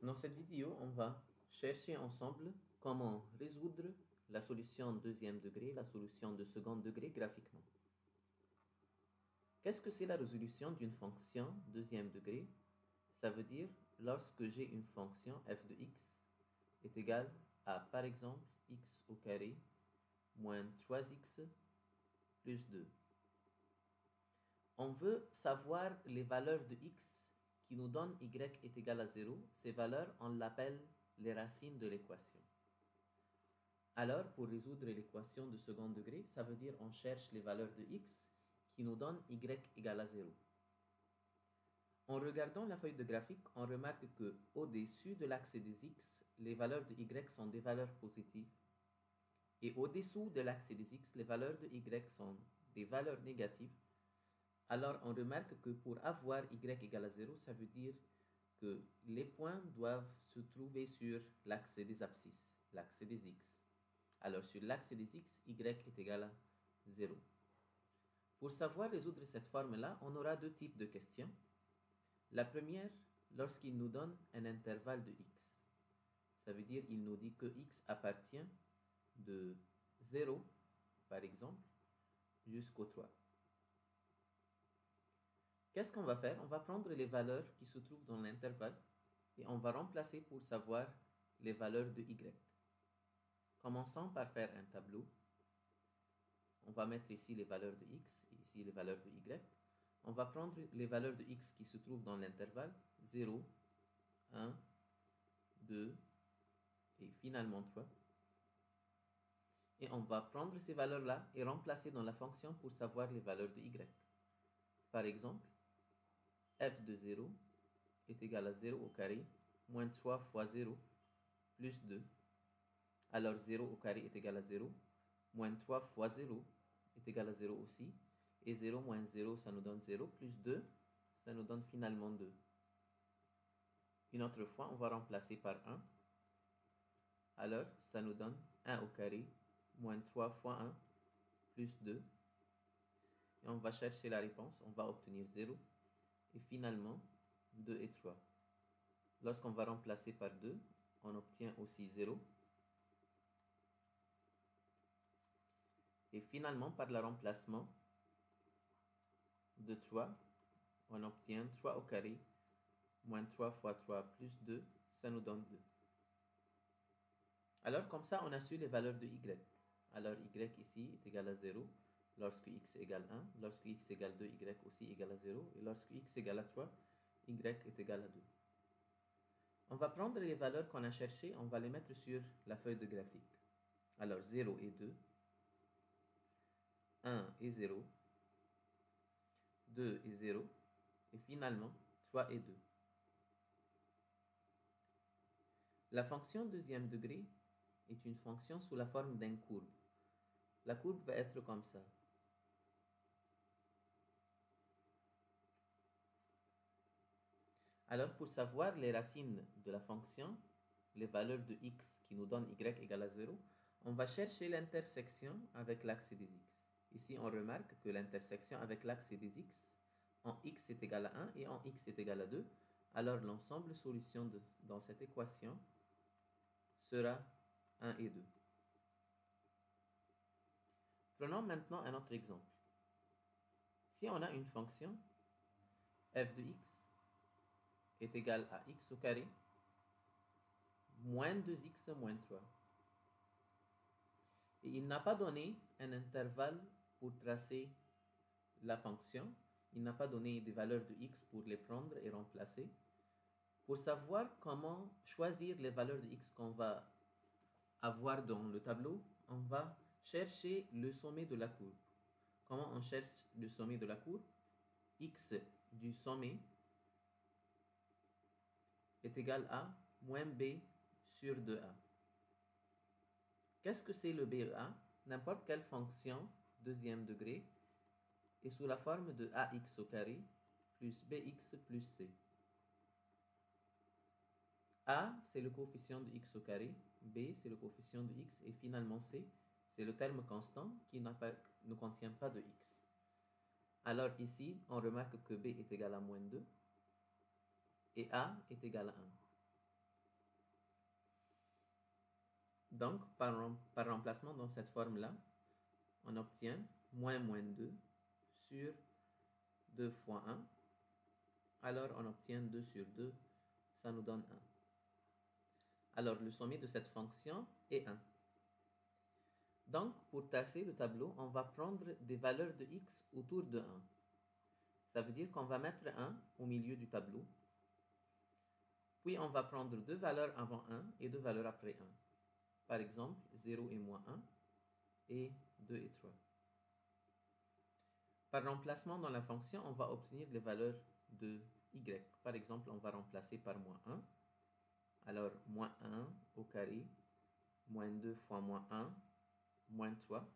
Dans cette vidéo, on va chercher ensemble comment résoudre la solution deuxième degré, la solution de second degré graphiquement. Qu'est-ce que c'est la résolution d'une fonction deuxième degré? Ça veut dire lorsque j'ai une fonction f de x est égale à, par exemple, x au carré moins 3x plus 2. On veut savoir les valeurs de x qui nous donnent y est égal à 0. Ces valeurs, on l'appelle les racines de l'équation. Alors, pour résoudre l'équation de second degré, ça veut dire on cherche les valeurs de x qui nous donnent y égale à 0. En regardant la feuille de graphique, on remarque que au-dessus de l'axe des x, les valeurs de y sont des valeurs positives. Et au-dessous de l'axe des x, les valeurs de y sont des valeurs négatives. Alors, on remarque que pour avoir y égale à 0, ça veut dire que les points doivent se trouver sur l'axe des abscisses, l'axe des x. Alors, sur l'axe des x, y est égal à 0. Pour savoir résoudre cette forme-là, on aura deux types de questions. La première, lorsqu'il nous donne un intervalle de x. Ça veut dire qu'il nous dit que x appartient de 0, par exemple, jusqu'au 3. Qu'est-ce qu'on va faire? On va prendre les valeurs qui se trouvent dans l'intervalle et on va remplacer pour savoir les valeurs de y. Commençons par faire un tableau. On va mettre ici les valeurs de x et ici les valeurs de y. On va prendre les valeurs de x qui se trouvent dans l'intervalle 0, 1, 2 et finalement 3. Et on va prendre ces valeurs-là et remplacer dans la fonction pour savoir les valeurs de y. Par exemple, f de 0 est égal à 0 au carré moins 3 fois 0 plus 2. Alors 0 au carré est égal à 0, moins 3 fois 0 est égal à 0 aussi. Et 0 moins 0, ça nous donne 0, plus 2, ça nous donne finalement 2. Une autre fois, on va remplacer par 1. Alors, ça nous donne 1 au carré, moins 3 fois 1, plus 2. Et on va chercher la réponse, on va obtenir 0. Et finalement, 2 et 3. Lorsqu'on va remplacer par 2, on obtient aussi 0. Et finalement, par le remplacement de 3, on obtient 3 au carré, moins 3 fois 3 plus 2, ça nous donne 2. Alors, comme ça, on a su les valeurs de y. Alors, y ici est égal à 0 lorsque x égale 1. Lorsque x égale 2, y aussi égale à 0. Et lorsque x égale à 3, y est égal à 2. On va prendre les valeurs qu'on a cherchées, on va les mettre sur la feuille de graphique. Alors, 0 et 2, 1 et 0, 2 et 0, et finalement 3 et 2. La fonction deuxième degré est une fonction sous la forme d'une courbe. La courbe va être comme ça. Alors, pour savoir les racines de la fonction, les valeurs de x qui nous donnent y égale à 0, on va chercher l'intersection avec l'axe des x. Ici, on remarque que l'intersection avec l'axe des x, en x est égal à 1 et en x est égal à 2. Alors, l'ensemble solution dans cette équation sera 1 et 2. Prenons maintenant un autre exemple. Si on a une fonction f de x est égal à x au carré moins 2x moins 3. Et il n'a pas donné un intervalle pour tracer la fonction. Il n'a pas donné des valeurs de x pour les prendre et remplacer. Pour savoir comment choisir les valeurs de x qu'on va avoir dans le tableau, on va chercher le sommet de la courbe. Comment on cherche le sommet de la courbe? X du sommet est égal à moins b sur 2a. Qu'est-ce que c'est le BEA? N'importe quelle fonction deuxième degré est sous la forme de ax au carré plus bx plus c. A, c'est le coefficient de x au carré, b, c'est le coefficient de x, et finalement c, c'est le terme constant qui ne contient pas de x. Alors ici, on remarque que b est égal à moins 2 et a est égal à 1. Donc, par remplacement dans cette forme-là, on obtient moins 2 sur 2 fois 1. Alors, on obtient 2 sur 2, ça nous donne 1. Alors, le sommet de cette fonction est 1. Donc, pour tâcher le tableau, on va prendre des valeurs de x autour de 1. Ça veut dire qu'on va mettre 1 au milieu du tableau. Puis, on va prendre 2 valeurs avant 1 et 2 valeurs après 1. Par exemple, 0 et moins 1 et 2 et 3. Par remplacement dans la fonction, on va obtenir les valeurs de y. Par exemple, on va remplacer par moins 1. Alors, moins 1 au carré, moins 2 fois moins 1, moins 3.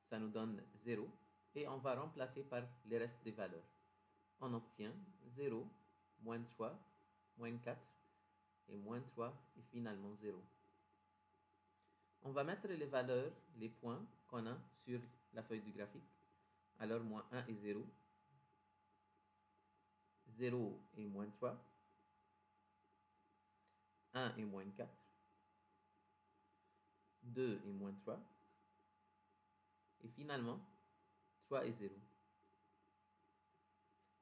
Ça nous donne 0. Et on va remplacer par les restes des valeurs. On obtient 0, moins 3, moins 4 et moins 3 et finalement 0. On va mettre les valeurs, les points qu'on a sur la feuille du graphique. Alors, moins 1 et 0. 0 et moins 3. 1 et moins 4. 2 et moins 3. Et finalement, 3 et 0.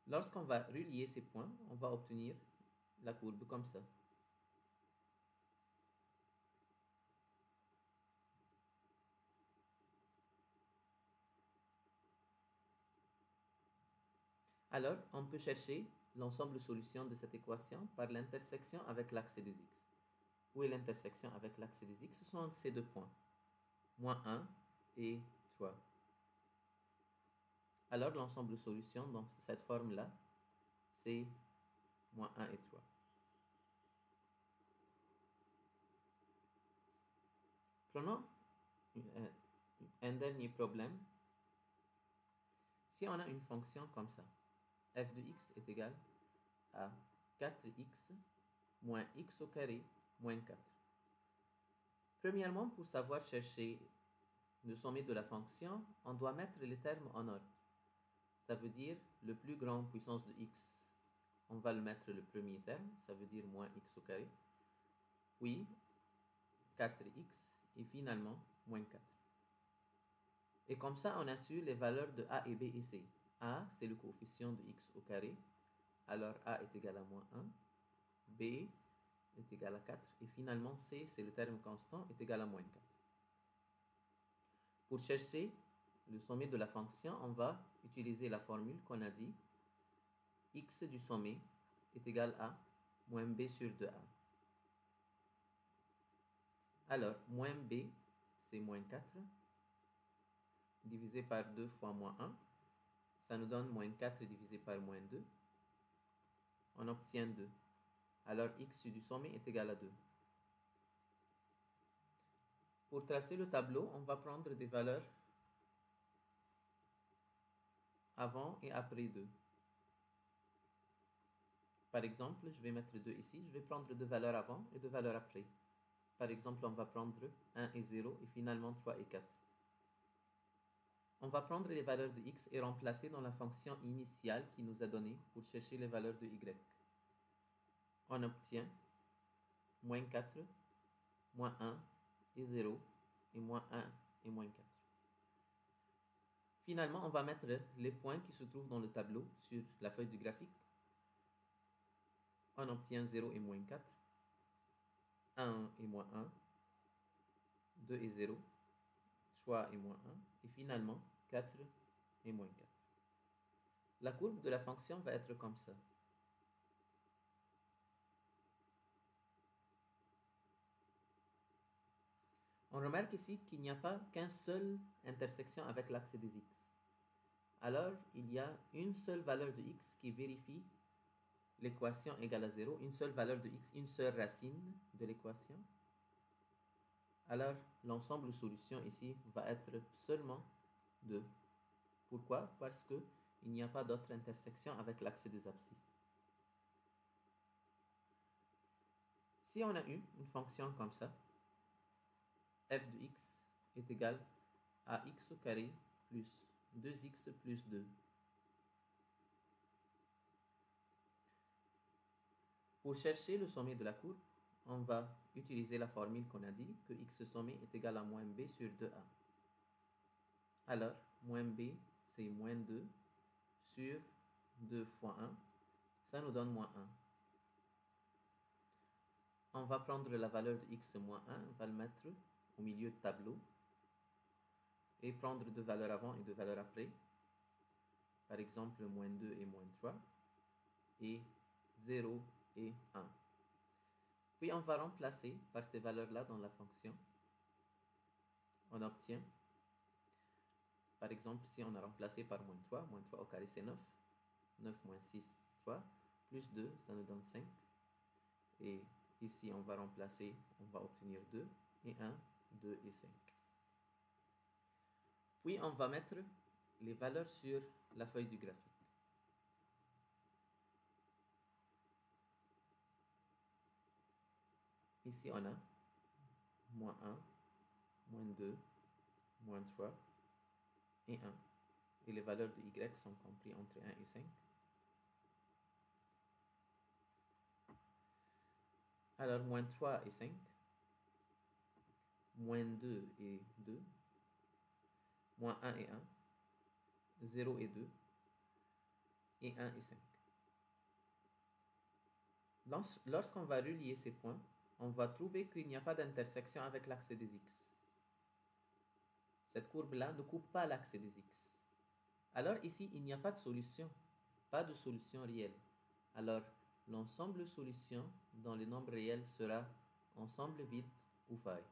Lorsqu'on va relier ces points, on va obtenir la courbe comme ça. Alors, on peut chercher l'ensemble solution de cette équation par l'intersection avec l'axe des x. Où est l'intersection avec l'axe des x? Ce sont ces deux points, moins 1 et 3. Alors, l'ensemble solution dans cette forme-là, c'est moins 1 et 3. Prenons un dernier problème. Si on a une fonction comme ça, f de x est égal à 4x moins x au carré moins 4. Premièrement, pour savoir chercher le sommet de la fonction, on doit mettre les termes en ordre. Ça veut dire le plus grand puissance de x, on va le mettre le premier terme, ça veut dire moins x au carré, puis 4x et finalement moins 4. Et comme ça, on a su les valeurs de a et b et c. A, c'est le coefficient de x au carré, alors a est égal à moins 1, b est égal à 4, et finalement c, c'est le terme constant, est égal à moins 4. Pour chercher le sommet de la fonction, on va utiliser la formule qu'on a dit. X du sommet est égal à moins b sur 2a. Alors, moins b, c'est moins 4, divisé par 2 fois moins 1. Ça nous donne moins 4 divisé par moins 2. On obtient 2. Alors, x du sommet est égal à 2. Pour tracer le tableau, on va prendre des valeurs avant et après 2. Par exemple, je vais mettre 2 ici. Je vais prendre 2 valeurs avant et 2 valeurs après. Par exemple, on va prendre 1 et 0 et finalement 3 et 4. On va prendre les valeurs de x et remplacer dans la fonction initiale qui nous a donné pour chercher les valeurs de y. On obtient moins 4, moins 1 et 0 et moins 1 et moins 4. Finalement, on va mettre les points qui se trouvent dans le tableau sur la feuille du graphique. On obtient 0 et moins 4, 1 et moins 1, 2 et 0, 3 et moins 1, et finalement 4 et moins 4. La courbe de la fonction va être comme ça. On remarque ici qu'il n'y a pas qu'une seule intersection avec l'axe des x. Alors, il y a une seule valeur de x qui vérifie l'équation égale à 0, une seule valeur de x, une seule racine de l'équation. Alors, l'ensemble solution ici va être seulement 2. Pourquoi? Parce qu'il n'y a pas d'autre intersection avec l'axe des abscisses. Si on a eu une fonction comme ça, f de x est égal à x au carré plus 2x plus 2. Pour chercher le sommet de la courbe, on va utiliser la formule qu'on a dit, que x sommé est égal à moins b sur 2a. Alors, moins b, c'est moins 2 sur 2 fois 1. Ça nous donne moins 1. On va prendre la valeur de x moins 1, on va le mettre au milieu du tableau et prendre deux valeurs avant et deux valeurs après. Par exemple, moins 2 et moins 3 et 0 et 1. Puis on va remplacer par ces valeurs-là dans la fonction. On obtient, par exemple, si on a remplacé par moins 3 au carré c'est 9. 9 moins 6, 3, plus 2, ça nous donne 5. Et ici, on va remplacer, on va obtenir 2 et 1, 2 et 5. Puis on va mettre les valeurs sur la feuille du graphique. Ici, on a moins 1, moins 2, moins 3 et 1. Et les valeurs de y sont comprises entre 1 et 5. Alors, moins 3 et 5, moins 2 et 2, moins 1 et 1, 0 et 2, et 1 et 5. Lorsqu'on va relier ces points, on va trouver qu'il n'y a pas d'intersection avec l'axe des x. Cette courbe-là ne coupe pas l'axe des x. Alors ici, il n'y a pas de solution, pas de solution réelle. Alors, l'ensemble solution dans les nombres réels sera ensemble vide ou faille.